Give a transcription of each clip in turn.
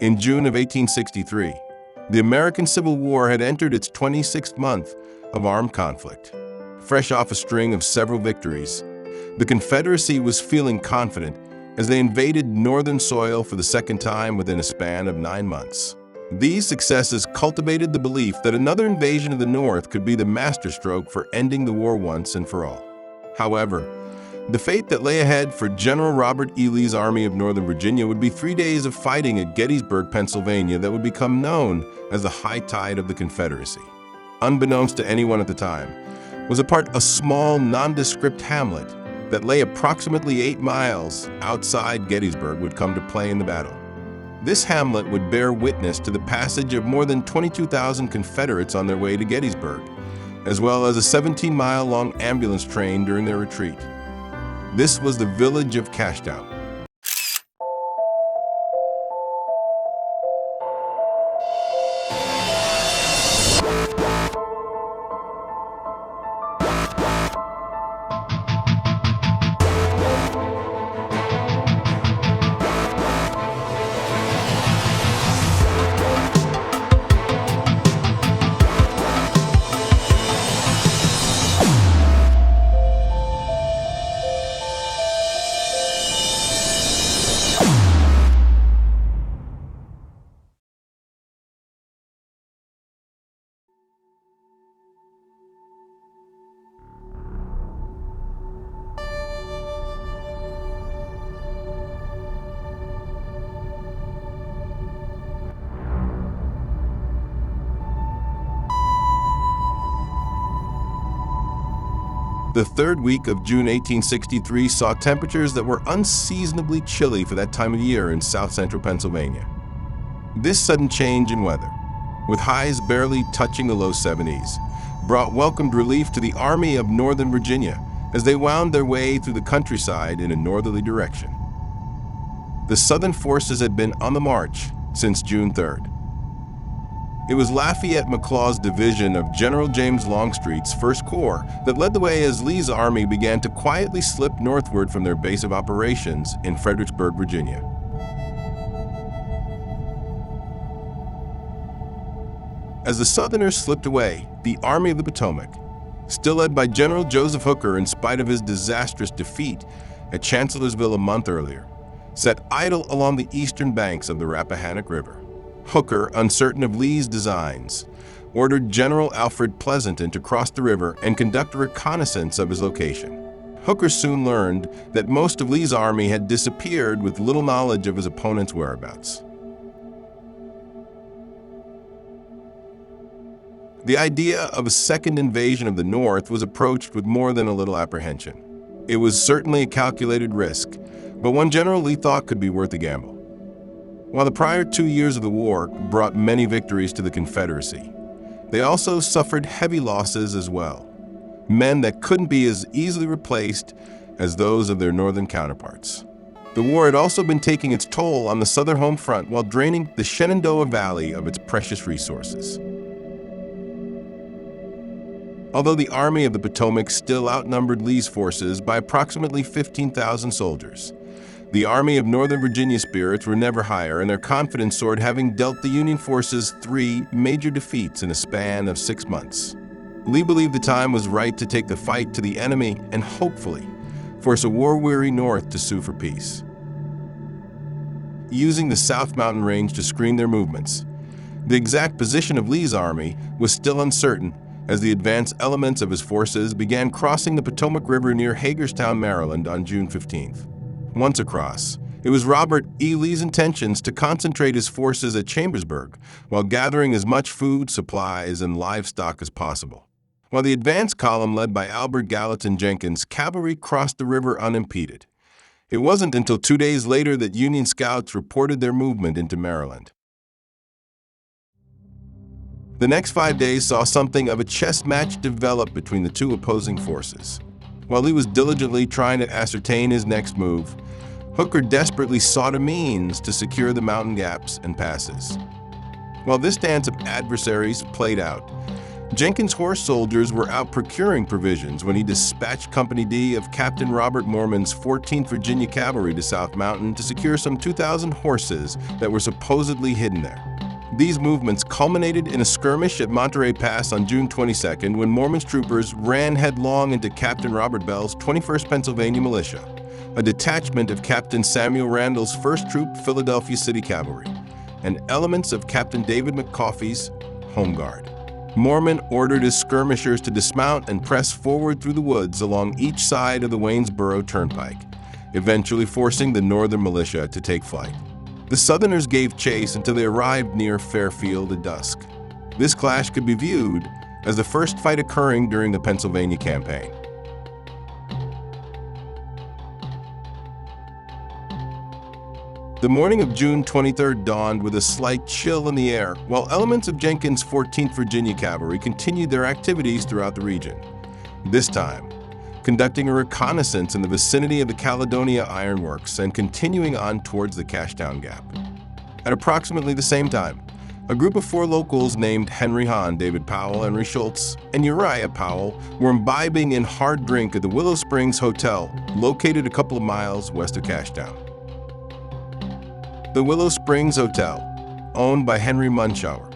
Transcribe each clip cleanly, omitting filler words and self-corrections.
In June of 1863, the American Civil War had entered its 26th month of armed conflict. Fresh off a string of several victories, the Confederacy was feeling confident as they invaded northern soil for the second time within a span of 9 months. These successes cultivated the belief that another invasion of the North could be the masterstroke for ending the war once and for all. However, the fate that lay ahead for General Robert E. Lee's Army of Northern Virginia would be 3 days of fighting at Gettysburg, Pennsylvania that would become known as the high tide of the Confederacy. Unbeknownst to anyone at the time, was a small, nondescript hamlet that lay approximately 8 miles outside Gettysburg would come to play in the battle. This hamlet would bear witness to the passage of more than 22,000 Confederates on their way to Gettysburg, as well as a 17-mile-long ambulance train during their retreat. This was the village of Cashtown. The third week of June 1863 saw temperatures that were unseasonably chilly for that time of year in south-central Pennsylvania. This sudden change in weather, with highs barely touching the low 70s, brought welcomed relief to the Army of Northern Virginia as they wound their way through the countryside in a northerly direction. The Southern forces had been on the march since June 3rd. It was Lafayette McLaw's division of General James Longstreet's 1st Corps that led the way as Lee's army began to quietly slip northward from their base of operations in Fredericksburg, Virginia. As the Southerners slipped away, the Army of the Potomac, still led by General Joseph Hooker in spite of his disastrous defeat at Chancellorsville a month earlier, sat idle along the eastern banks of the Rappahannock River. Hooker, uncertain of Lee's designs, ordered General Alfred Pleasonton to cross the river and conduct a reconnaissance of his location. Hooker soon learned that most of Lee's army had disappeared with little knowledge of his opponent's whereabouts. The idea of a second invasion of the North was approached with more than a little apprehension. It was certainly a calculated risk, but one General Lee thought could be worth a gamble. While the prior 2 years of the war brought many victories to the Confederacy, they also suffered heavy losses as well, men that couldn't be as easily replaced as those of their northern counterparts. The war had also been taking its toll on the southern home front while draining the Shenandoah Valley of its precious resources. Although the Army of the Potomac still outnumbered Lee's forces by approximately 15,000 soldiers, the Army of Northern Virginia spirits were never higher, and their confidence soared, having dealt the Union forces 3 major defeats in a span of 6 months. Lee believed the time was right to take the fight to the enemy and hopefully force a war-weary North to sue for peace. Using the South Mountain Range to screen their movements, the exact position of Lee's army was still uncertain as the advance elements of his forces began crossing the Potomac River near Hagerstown, Maryland on June 15th. Once across, it was Robert E. Lee's intentions to concentrate his forces at Chambersburg while gathering as much food, supplies, and livestock as possible. While the advance column led by Albert Gallatin Jenkins' cavalry crossed the river unimpeded, it wasn't until 2 days later that Union scouts reported their movement into Maryland. The next 5 days saw something of a chess match develop between the two opposing forces. While Lee was diligently trying to ascertain his next move, Hooker desperately sought a means to secure the mountain gaps and passes. While this dance of adversaries played out, Jenkins' horse soldiers were out procuring provisions when he dispatched Company D of Captain Robert Mormon's 14th Virginia Cavalry to South Mountain to secure some 2,000 horses that were supposedly hidden there. These movements culminated in a skirmish at Monterey Pass on June 22nd when Mormon's troopers ran headlong into Captain Robert Bell's 21st Pennsylvania Militia, a detachment of Captain Samuel Randall's 1st Troop Philadelphia City Cavalry, and elements of Captain David McCoffey's Home Guard. Mormon ordered his skirmishers to dismount and press forward through the woods along each side of the Waynesboro Turnpike, eventually forcing the Northern militia to take flight. The Southerners gave chase until they arrived near Fairfield at dusk. This clash could be viewed as the first fight occurring during the Pennsylvania Campaign. The morning of June 23rd dawned with a slight chill in the air, while elements of Jenkins' 14th Virginia Cavalry continued their activities throughout the region. This time, conducting a reconnaissance in the vicinity of the Caledonia Ironworks and continuing on towards the Cashtown Gap. At approximately the same time, a group of 4 locals named Henry Hahn, David Powell, Henry Schultz, and Uriah Powell were imbibing in hard drink at the Willow Springs Hotel, located a couple of miles west of Cashtown. The Willow Springs Hotel, owned by Henry Munschauer,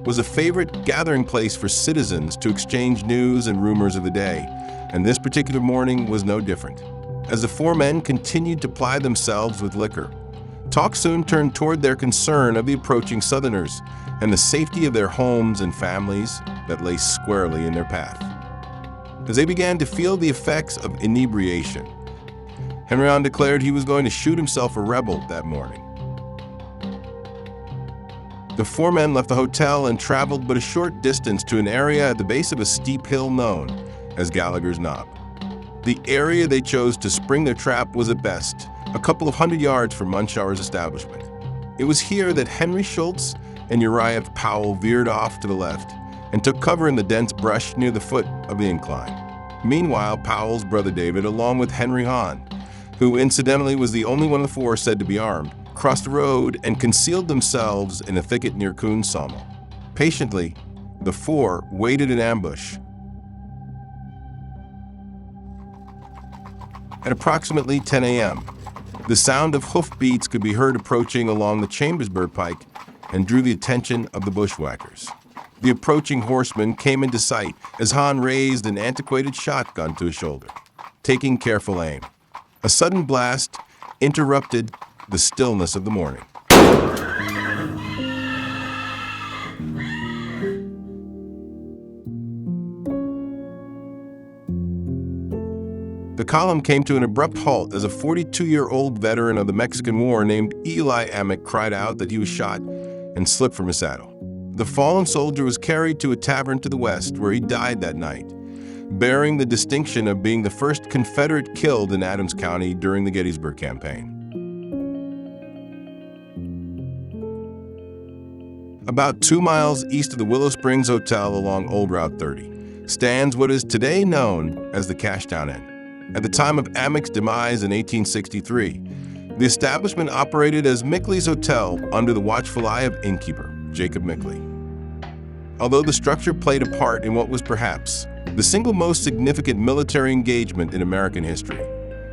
was a favorite gathering place for citizens to exchange news and rumors of the day, and this particular morning was no different. As the 4 men continued to ply themselves with liquor, talk soon turned toward their concern of the approaching Southerners and the safety of their homes and families that lay squarely in their path. As they began to feel the effects of inebriation, Henry Hahn declared he was going to shoot himself a rebel that morning. The 4 men left the hotel and traveled but a short distance to an area at the base of a steep hill known as Gallagher's Knob. The area they chose to spring their trap was at best a couple of 100 yards from Munschauer's establishment. It was here that Henry Schultz and Uriah Powell veered off to the left and took cover in the dense brush near the foot of the incline. Meanwhile, Powell's brother David, along with Henry Hahn, who incidentally was the only one of the 4 said to be armed, crossed the road and concealed themselves in a thicket near Coon's Sawmill. Patiently, the 4 waited in ambush. At approximately 10 a.m., the sound of hoofbeats could be heard approaching along the Chambersburg Pike and drew the attention of the bushwhackers. The approaching horseman came into sight as Hahn raised an antiquated shotgun to his shoulder, taking careful aim. A sudden blast interrupted the stillness of the morning. The column came to an abrupt halt as a 42-year-old veteran of the Mexican War named Eli Amick cried out that he was shot and slipped from his saddle. The fallen soldier was carried to a tavern to the west where he died that night, bearing the distinction of being the first Confederate killed in Adams County during the Gettysburg Campaign. About 2 miles east of the Willow Springs Hotel along Old Route 30 stands what is today known as the Cashtown Inn. At the time of Amick's demise in 1863, the establishment operated as Mickley's Hotel under the watchful eye of innkeeper Jacob Mickley. Although the structure played a part in what was perhaps the single most significant military engagement in American history,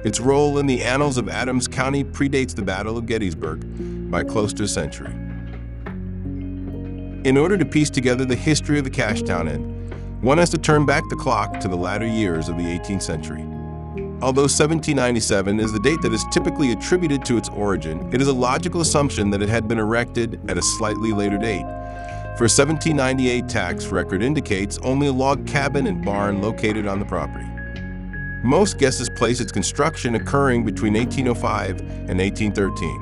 its role in the annals of Adams County predates the Battle of Gettysburg by close to a century. In order to piece together the history of the Cashtown Inn, one has to turn back the clock to the latter years of the 18th century. Although 1797 is the date that is typically attributed to its origin, it is a logical assumption that it had been erected at a slightly later date. For 1798 tax record indicates only a log cabin and barn located on the property. Most guesses place its construction occurring between 1805 and 1813.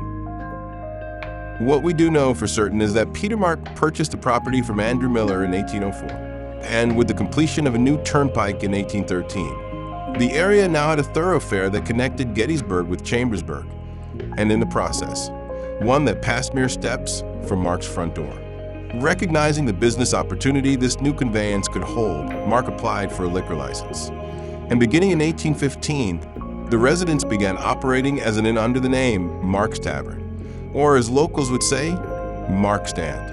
What we do know for certain is that Peter Mark purchased the property from Andrew Miller in 1804, and with the completion of a new turnpike in 1813, the area now had a thoroughfare that connected Gettysburg with Chambersburg, and in the process, one that passed mere steps from Mark's front door. Recognizing the business opportunity this new conveyance could hold, Mark applied for a liquor license. And beginning in 1815, the residence began operating as an inn under the name Mark's Tavern, or as locals would say, Mark Stand.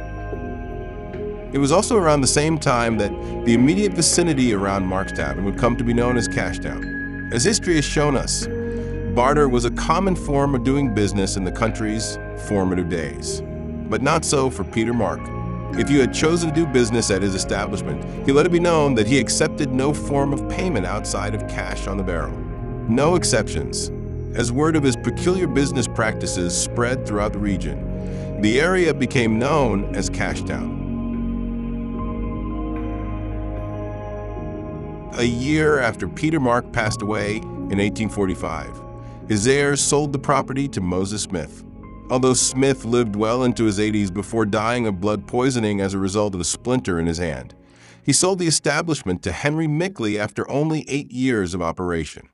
It was also around the same time that the immediate vicinity around Mark's Tavern would come to be known as Cashtown. As history has shown us, barter was a common form of doing business in the country's formative days. But not so for Peter Mark. If you had chosen to do business at his establishment, he let it be known that he accepted no form of payment outside of cash on the barrel. No exceptions. As word of his peculiar business practices spread throughout the region, the area became known as Cashtown. A year after Peter Mark passed away in 1845, his heirs sold the property to Moses Smith. Although Smith lived well into his 80s before dying of blood poisoning as a result of a splinter in his hand, he sold the establishment to Henry Mickley after only 8 years of operation.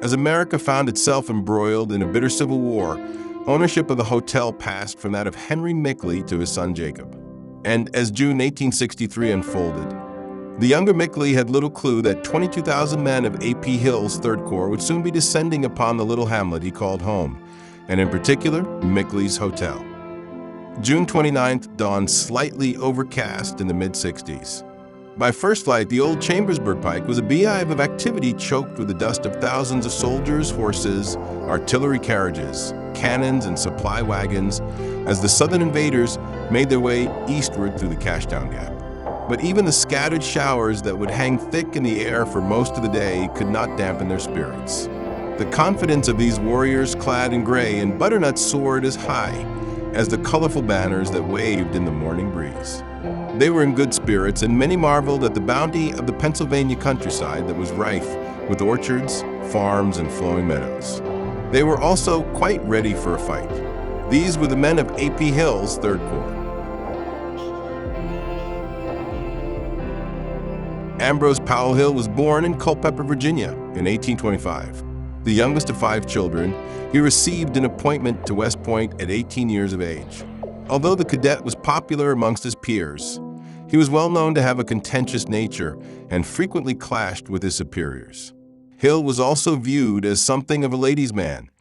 As America found itself embroiled in a bitter civil war, ownership of the hotel passed from that of Henry Mickley to his son Jacob. And as June 1863 unfolded, the younger Mickley had little clue that 22,000 men of A.P. Hill's 3rd Corps would soon be descending upon the little hamlet he called home, and in particular, Mickley's Hotel. June 29th dawned slightly overcast in the mid-60s. By first light, the old Chambersburg Pike was a beehive of activity choked with the dust of thousands of soldiers, horses, artillery carriages, cannons, and supply wagons as the Southern invaders made their way eastward through the Cashtown Gap. But even the scattered showers that would hang thick in the air for most of the day could not dampen their spirits. The confidence of these warriors clad in gray and butternut soared as high as the colorful banners that waved in the morning breeze. They were in good spirits, and many marveled at the bounty of the Pennsylvania countryside that was rife with orchards, farms, and flowing meadows. They were also quite ready for a fight. These were the men of A.P. Hill's 3rd Corps. Ambrose Powell Hill was born in Culpeper, Virginia in 1825. The youngest of 5 children, he received an appointment to West Point at 18 years of age. Although the cadet was popular amongst his peers, he was well known to have a contentious nature and frequently clashed with his superiors. Hill was also viewed as something of a ladies' man,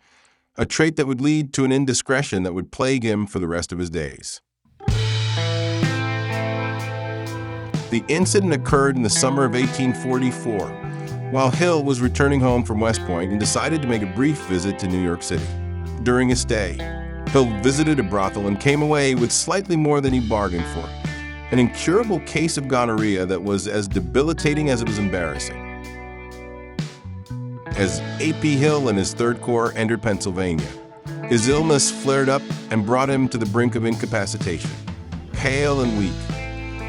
a trait that would lead to an indiscretion that would plague him for the rest of his days. The incident occurred in the summer of 1844, while Hill was returning home from West Point and decided to make a brief visit to New York City. During his stay, Hill visited a brothel and came away with slightly more than he bargained for, an incurable case of gonorrhea that was as debilitating as it was embarrassing. As A.P. Hill and his 3rd Corps entered Pennsylvania, his illness flared up and brought him to the brink of incapacitation. Pale and weak,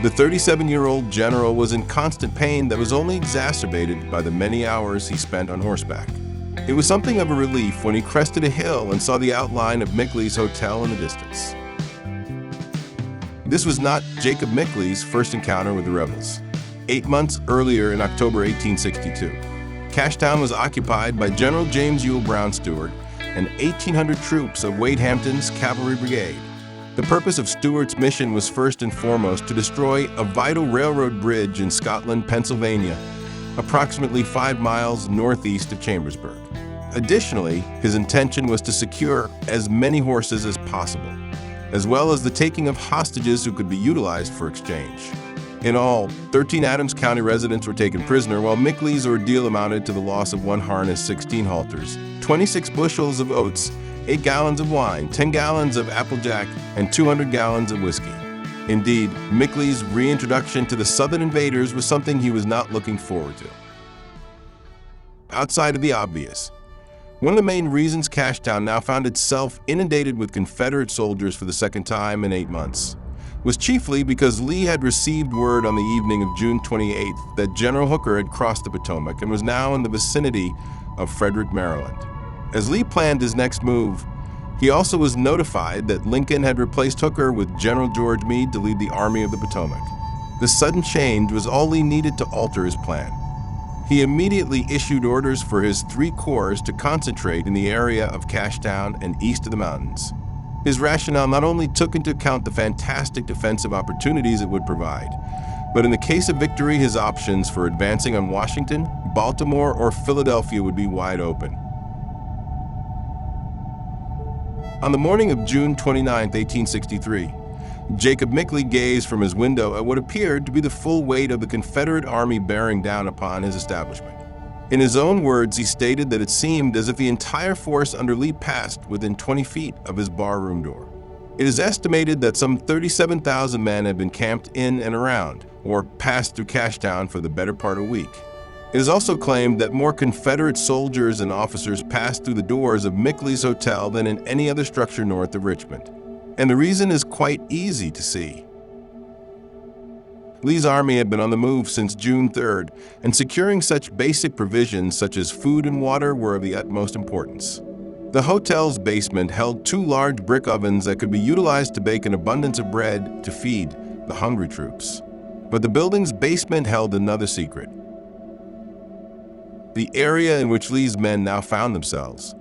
the 37-year-old general was in constant pain that was only exacerbated by the many hours he spent on horseback. It was something of a relief when he crested a hill and saw the outline of Mickley's hotel in the distance. This was not Jacob Mickley's first encounter with the rebels. 8 months earlier, in October 1862, Cashtown was occupied by General James Ewell Brown Stuart and 1,800 troops of Wade Hampton's cavalry brigade. The purpose of Stuart's mission was first and foremost to destroy a vital railroad bridge in Scotland, Pennsylvania, approximately 5 miles northeast of Chambersburg. Additionally, his intention was to secure as many horses as possible, as well as the taking of hostages who could be utilized for exchange. In all, 13 Adams County residents were taken prisoner, while Mickley's ordeal amounted to the loss of 1 harness, 16 halters, 26 bushels of oats, 8 gallons of wine, 10 gallons of applejack, and 200 gallons of whiskey. Indeed, Mickley's reintroduction to the Southern invaders was something he was not looking forward to. Outside of the obvious, one of the main reasons Cashtown now found itself inundated with Confederate soldiers for the second time in 8 months was chiefly because Lee had received word on the evening of June 28th that General Hooker had crossed the Potomac and was now in the vicinity of Frederick, Maryland. As Lee planned his next move, he also was notified that Lincoln had replaced Hooker with General George Meade to lead the Army of the Potomac. This sudden change was all Lee needed to alter his plan. He immediately issued orders for his 3 corps to concentrate in the area of Cashtown and east of the mountains. His rationale not only took into account the fantastic defensive opportunities it would provide, but in the case of victory, his options for advancing on Washington, Baltimore, or Philadelphia would be wide open. On the morning of June 29, 1863, Jacob Mickley gazed from his window at what appeared to be the full weight of the Confederate Army bearing down upon his establishment. In his own words, he stated that it seemed as if the entire force under Lee passed within 20 feet of his barroom door. It is estimated that some 37,000 men had been camped in and around, or passed through Cashtown for the better part of a week. It is also claimed that more Confederate soldiers and officers passed through the doors of Mickley's hotel than in any other structure north of Richmond. And the reason is quite easy to see. Lee's army had been on the move since June 3rd, and securing such basic provisions such as food and water were of the utmost importance. The hotel's basement held 2 large brick ovens that could be utilized to bake an abundance of bread to feed the hungry troops. But the building's basement held another secret. The area in which Lee's men now found themselves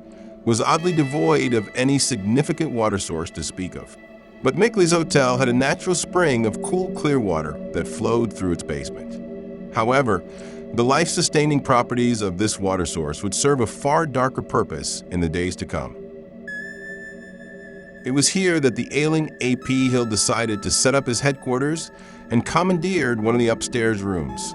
was oddly devoid of any significant water source to speak of. But Mickley's hotel had a natural spring of cool, clear water that flowed through its basement. However, the life-sustaining properties of this water source would serve a far darker purpose in the days to come. It was here that the ailing A.P. Hill decided to set up his headquarters and commandeered one of the upstairs rooms.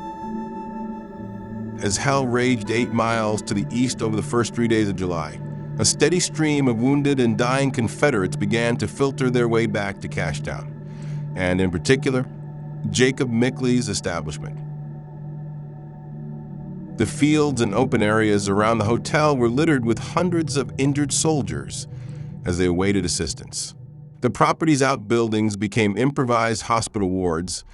As hell raged 8 miles to the east over the first 3 days of July, a steady stream of wounded and dying Confederates began to filter their way back to Cashtown, and in particular, Jacob Mickley's establishment. The fields and open areas around the hotel were littered with hundreds of injured soldiers as they awaited assistance. The property's outbuildings became improvised hospital wards,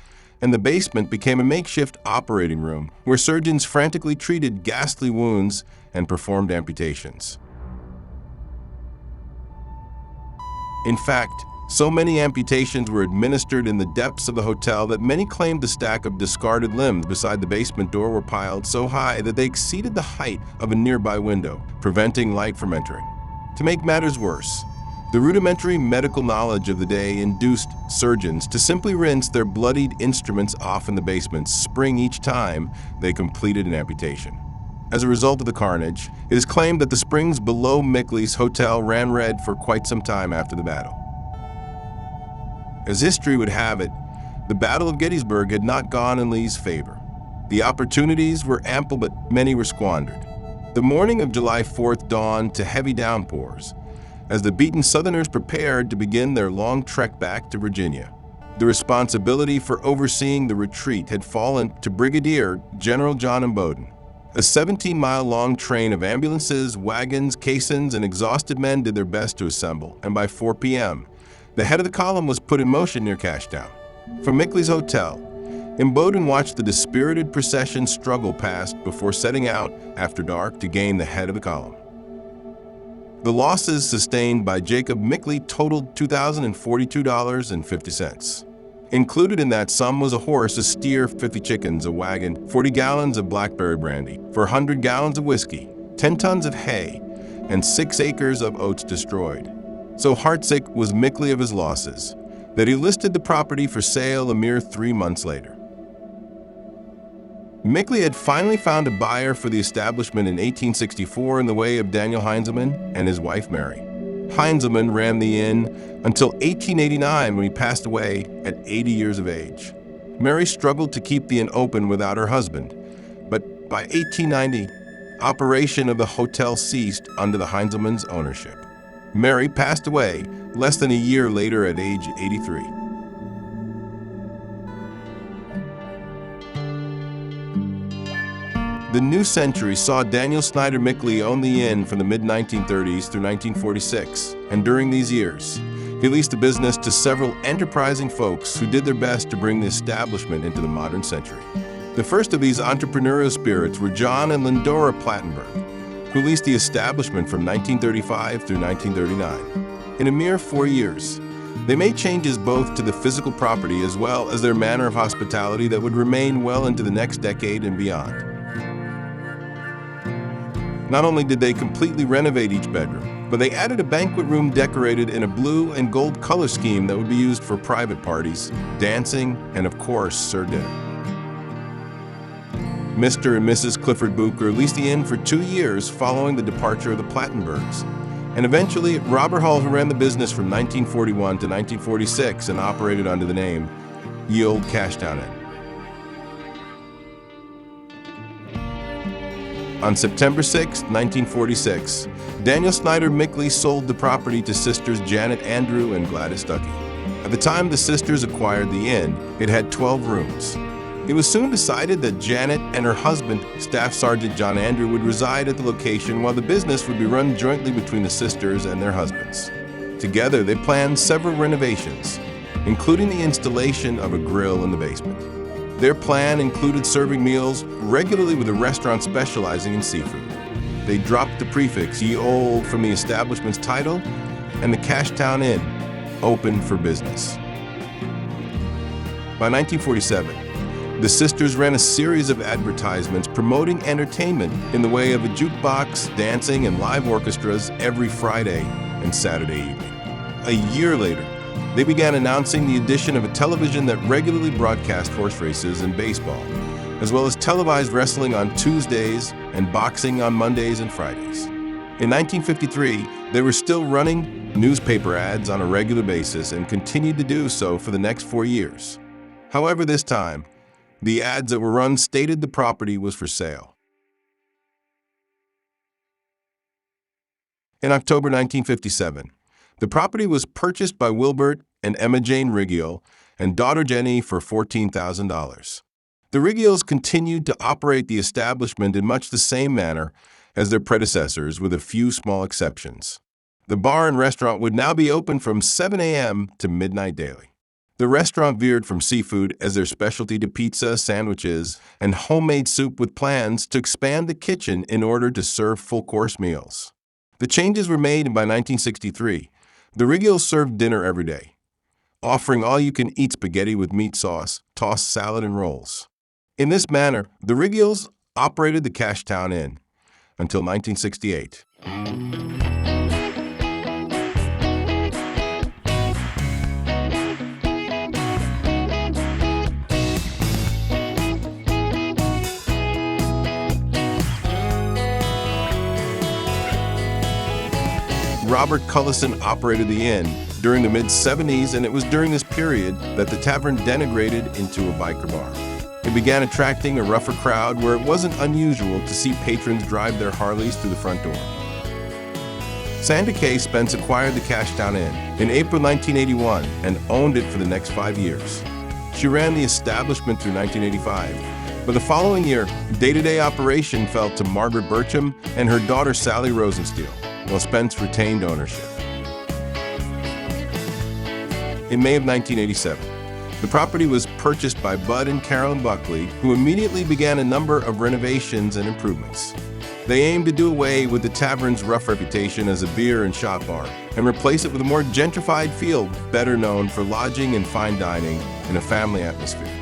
and the basement became a makeshift operating room where surgeons frantically treated ghastly wounds and performed amputations. In fact, so many amputations were administered in the depths of the hotel that many claimed the stack of discarded limbs beside the basement door were piled so high that they exceeded the height of a nearby window, preventing light from entering. To make matters worse, the rudimentary medical knowledge of the day induced surgeons to simply rinse their bloodied instruments off in the basement's spring each time they completed an amputation. As a result of the carnage, it is claimed that the springs below Mickley's hotel ran red for quite some time after the battle. As history would have it, the Battle of Gettysburg had not gone in Lee's favor. The opportunities were ample, but many were squandered. The morning of July 4th dawned to heavy downpours, as the beaten Southerners prepared to begin their long trek back to Virginia. The responsibility for overseeing the retreat had fallen to Brigadier General John Imboden. A 17-mile-long train of ambulances, wagons, caissons, and exhausted men did their best to assemble, and by 4 p.m., the head of the column was put in motion near Cashtown. From Mickley's hotel, Imboden watched the dispirited procession struggle past before setting out after dark to gain the head of the column. The losses sustained by Jacob Mickley totaled $2,042.50. Included in that sum was a horse, a steer, 50 chickens, a wagon, 40 gallons of blackberry brandy, 400 gallons of whiskey, 10 tons of hay, and 6 acres of oats destroyed. So heartsick was Mickley of his losses that he listed the property for sale a mere 3 months later. Mickley had finally found a buyer for the establishment in 1864 in the way of Daniel Heinzelman and his wife Mary. Heinzelman ran the inn until 1889 when he passed away at 80 years of age. Mary struggled to keep the inn open without her husband, but by 1890, operation of the hotel ceased under the Heinzelman's ownership. Mary passed away less than a year later at age 83. The new century saw Daniel Snyder Mickley own the inn from the mid-1930s through 1946, and during these years, he leased the business to several enterprising folks who did their best to bring the establishment into the modern century. The first of these entrepreneurial spirits were John and Lindora Plattenberg, who leased the establishment from 1935 through 1939. In a mere 4 years, they made changes both to the physical property as well as their manner of hospitality that would remain well into the next decade and beyond. Not only did they completely renovate each bedroom, but they added a banquet room decorated in a blue and gold color scheme that would be used for private parties, dancing, and of course, serve dinner. Mr. and Mrs. Clifford Booker leased the inn for 2 years following the departure of the Plattenbergs. And eventually, Robert Hall, who ran the business from 1941 to 1946 and operated under the name Ye Olde Cashtown Inn. On September 6, 1946, Daniel Snyder Mickley sold the property to sisters Janet Andrew and Gladys Ducky. At the time the sisters acquired the inn, it had 12 rooms. It was soon decided that Janet and her husband, Staff Sergeant John Andrew, would reside at the location while the business would be run jointly between the sisters and their husbands. Together, they planned several renovations, including the installation of a grill in the basement. Their plan included serving meals regularly with a restaurant specializing in seafood. They dropped the prefix Ye Olde from the establishment's title, and the Cashtown Inn opened for business. By 1947, the sisters ran a series of advertisements promoting entertainment in the way of a jukebox, dancing, and live orchestras every Friday and Saturday evening. A year later, they began announcing the addition of a television that regularly broadcast horse races and baseball, as well as televised wrestling on Tuesdays and boxing on Mondays and Fridays. In 1953, they were still running newspaper ads on a regular basis and continued to do so for the next 4 years. However, this time, the ads that were run stated the property was for sale. In October 1957, the property was purchased by Wilbert and Emma Jane Riggio and daughter Jenny for $14,000. The Riggios continued to operate the establishment in much the same manner as their predecessors, with a few small exceptions. The bar and restaurant would now be open from 7 a.m. to midnight daily. The restaurant veered from seafood as their specialty to pizza, sandwiches, and homemade soup, with plans to expand the kitchen in order to serve full-course meals. The changes were made, and by 1963, the Riggios served dinner every day, offering all-you-can-eat spaghetti with meat sauce, tossed salad, and rolls. In this manner, the Riggios operated the Cashtown Inn until 1968. Robert Cullison operated the inn during the mid-70s, and it was during this period that the tavern degenerated into a biker bar. It began attracting a rougher crowd where it wasn't unusual to see patrons drive their Harleys through the front door. Sandra Kay Spence acquired the Cashtown Inn in April 1981 and owned it for the next 5 years. She ran the establishment through 1985, but the following year, day-to-day operation fell to Margaret Burcham and her daughter Sally Rosensteel, while Spence retained ownership. In May of 1987, the property was purchased by Bud and Carolyn Buckley, who immediately began a number of renovations and improvements. They aimed to do away with the tavern's rough reputation as a beer and shop bar and replace it with a more gentrified feel, better known for lodging and fine dining in a family atmosphere.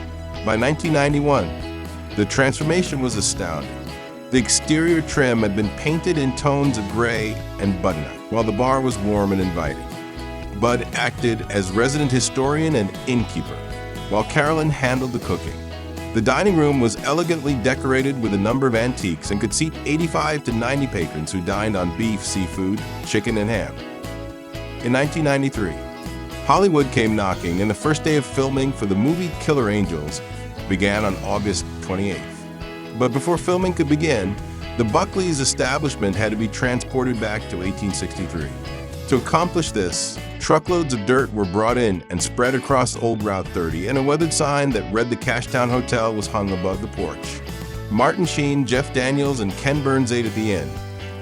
By 1991, the transformation was astounding. The exterior trim had been painted in tones of gray and butternut, while the bar was warm and inviting. Bud acted as resident historian and innkeeper, while Carolyn handled the cooking. The dining room was elegantly decorated with a number of antiques and could seat 85 to 90 patrons who dined on beef, seafood, chicken, and ham. In 1993, Hollywood came knocking, and the first day of filming for the movie Killer Angels began on August 28th. But before filming could begin, the Buckley's establishment had to be transported back to 1863. To accomplish this, truckloads of dirt were brought in and spread across Old Route 30, and a weathered sign that read the Cashtown Hotel was hung above the porch. Martin Sheen, Jeff Daniels, and Ken Burns ate at the inn,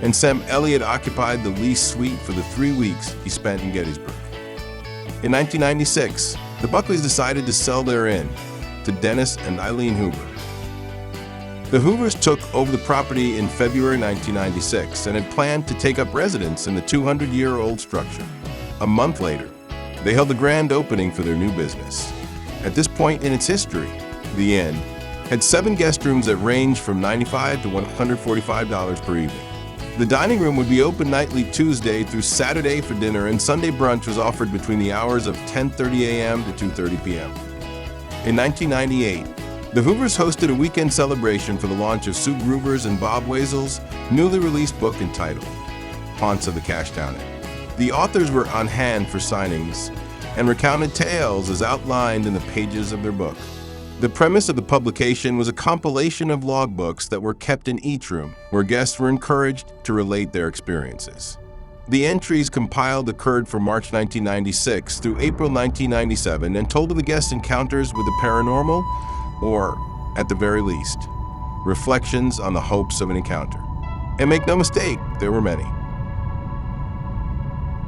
and Sam Elliott occupied the leased suite for the 3 weeks he spent in Gettysburg. In 1996, the Buckleys decided to sell their inn to Dennis and Eileen Hoover. The Hoovers took over the property in February 1996 and had planned to take up residence in the 200-year-old structure. A month later, they held the grand opening for their new business. At this point in its history, the inn had 7 guest rooms that ranged from $95 to $145 per evening. The dining room would be open nightly Tuesday through Saturday for dinner, and Sunday brunch was offered between the hours of 10:30 a.m. to 2:30 p.m. In 1998, the Hoovers hosted a weekend celebration for the launch of Sue Gruber's and Bob Waisel's newly released book entitled Haunts of the Cashtown Inn. The authors were on hand for signings and recounted tales as outlined in the pages of their book. The premise of the publication was a compilation of logbooks that were kept in each room, where guests were encouraged to relate their experiences. The entries compiled occurred from March 1996 through April 1997 and told of the guests' encounters with the paranormal, or, at the very least, reflections on the hopes of an encounter. And make no mistake, there were many.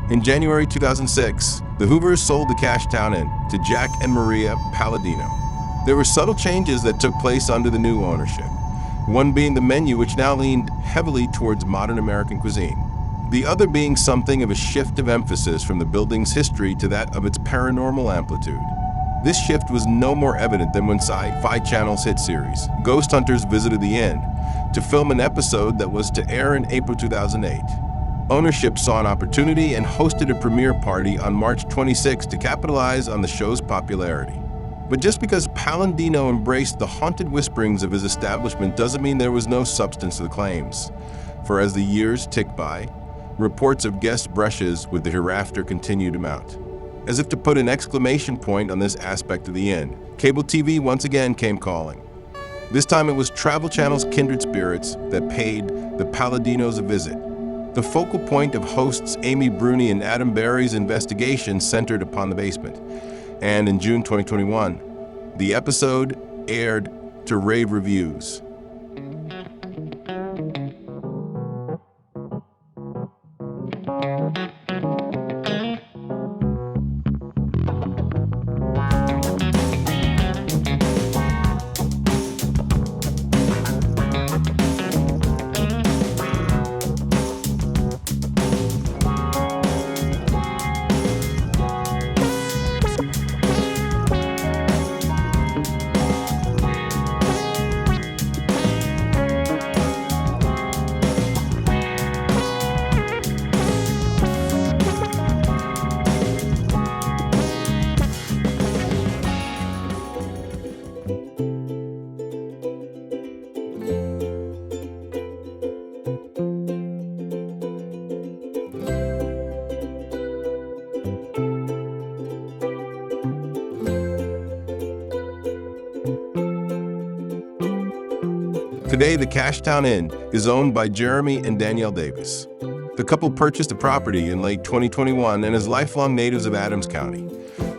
In January 2006, the Hoovers sold the Cashtown Inn to Jack and Maria Palladino. There were subtle changes that took place under the new ownership, one being the menu, which now leaned heavily towards modern American cuisine. The other being something of a shift of emphasis from the building's history to that of its paranormal amplitude. This shift was no more evident than when Sci-Fi Channel's hit series, Ghost Hunters visited the inn to film an episode that was to air in April 2008. Ownership saw an opportunity and hosted a premiere party on March 26 to capitalize on the show's popularity. But just because Palladino embraced the haunted whisperings of his establishment doesn't mean there was no substance to the claims. For as the years ticked by, reports of guest brushes with the hereafter continued to mount. As if to put an exclamation point on this aspect of the inn, cable TV once again came calling. This time it was Travel Channel's Kindred Spirits that paid the Palladinos a visit. The focal point of hosts Amy Bruni and Adam Barry's investigation centered upon the basement. And in June 2021, the episode aired to rave reviews. Today, the Cashtown Inn is owned by Jeremy and Danielle Davis. The couple purchased the property in late 2021 and as lifelong natives of Adams County.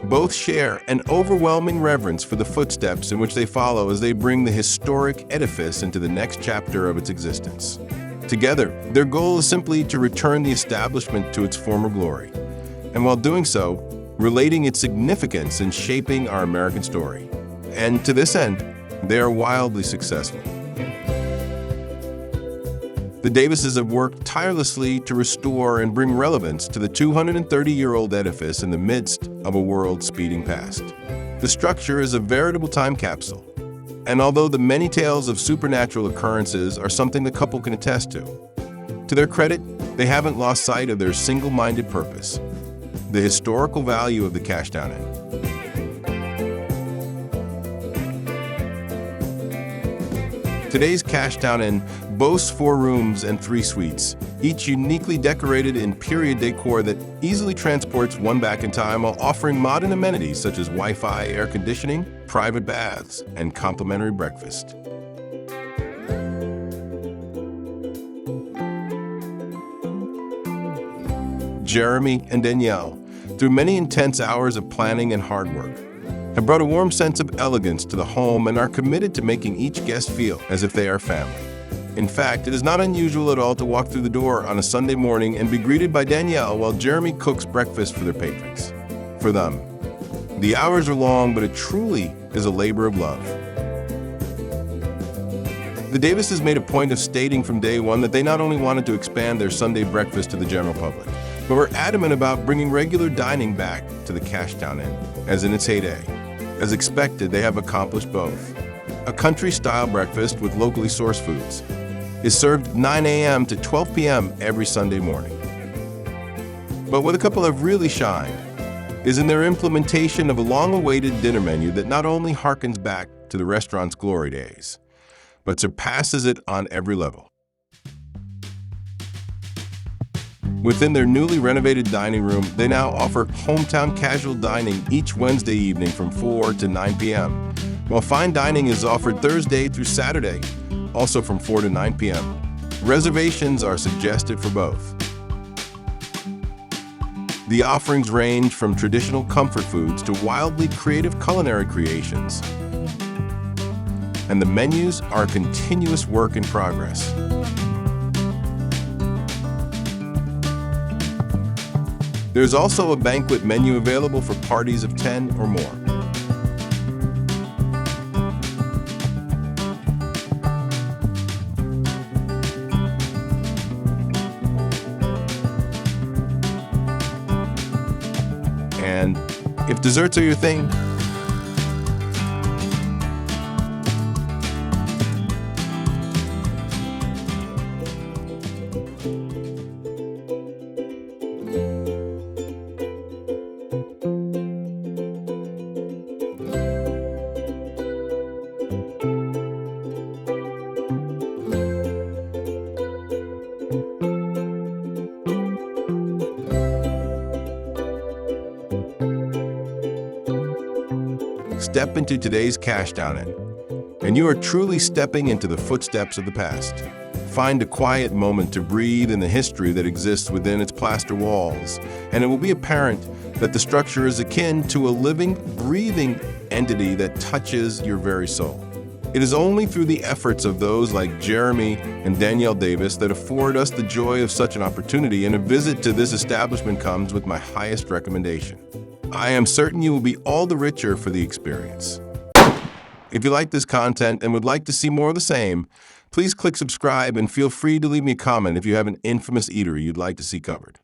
Both share an overwhelming reverence for the footsteps in which they follow as they bring the historic edifice into the next chapter of its existence. Together, their goal is simply to return the establishment to its former glory, and while doing so, relating its significance in shaping our American story. And to this end, they are wildly successful. The Davises have worked tirelessly to restore and bring relevance to the 230-year-old edifice in the midst of a world speeding past. The structure is a veritable time capsule, and although the many tales of supernatural occurrences are something the couple can attest to their credit, they haven't lost sight of their single-minded purpose, the historical value of the Cashtown Inn. Today's Cashtown Inn boasts 4 rooms and 3 suites, each uniquely decorated in period decor that easily transports one back in time while offering modern amenities such as Wi-Fi, air conditioning, private baths, and complimentary breakfast. Jeremy and Danielle, through many intense hours of planning and hard work, have brought a warm sense of elegance to the home and are committed to making each guest feel as if they are family. In fact, it is not unusual at all to walk through the door on a Sunday morning and be greeted by Danielle while Jeremy cooks breakfast for their patrons. For them, the hours are long, but it truly is a labor of love. The Davises made a point of stating from day one that they not only wanted to expand their Sunday breakfast to the general public, but were adamant about bringing regular dining back to the Cashtown Inn, as in its heyday. As expected, they have accomplished both. A country-style breakfast with locally sourced foods, is served 9 a.m. to 12 p.m. every Sunday morning. But where the couple have really shined is in their implementation of a long-awaited dinner menu that not only harkens back to the restaurant's glory days, but surpasses it on every level. Within their newly renovated dining room, they now offer hometown casual dining each Wednesday evening from 4 to 9 p.m., while fine dining is offered Thursday through Saturday, also from 4 to 9 p.m. Reservations are suggested for both. The offerings range from traditional comfort foods to wildly creative culinary creations. And the menus are a continuous work in progress. There's also a banquet menu available for parties of 10 or more. And if desserts are your thing, step into today's Cashtown Inn, and you are truly stepping into the footsteps of the past. Find a quiet moment to breathe in the history that exists within its plaster walls, and it will be apparent that the structure is akin to a living, breathing entity that touches your very soul. It is only through the efforts of those like Jeremy and Danielle Davis that afford us the joy of such an opportunity, and a visit to this establishment comes with my highest recommendation. I am certain you will be all the richer for the experience. If you like this content and would like to see more of the same, please click subscribe and feel free to leave me a comment if you have an infamous eatery you'd like to see covered.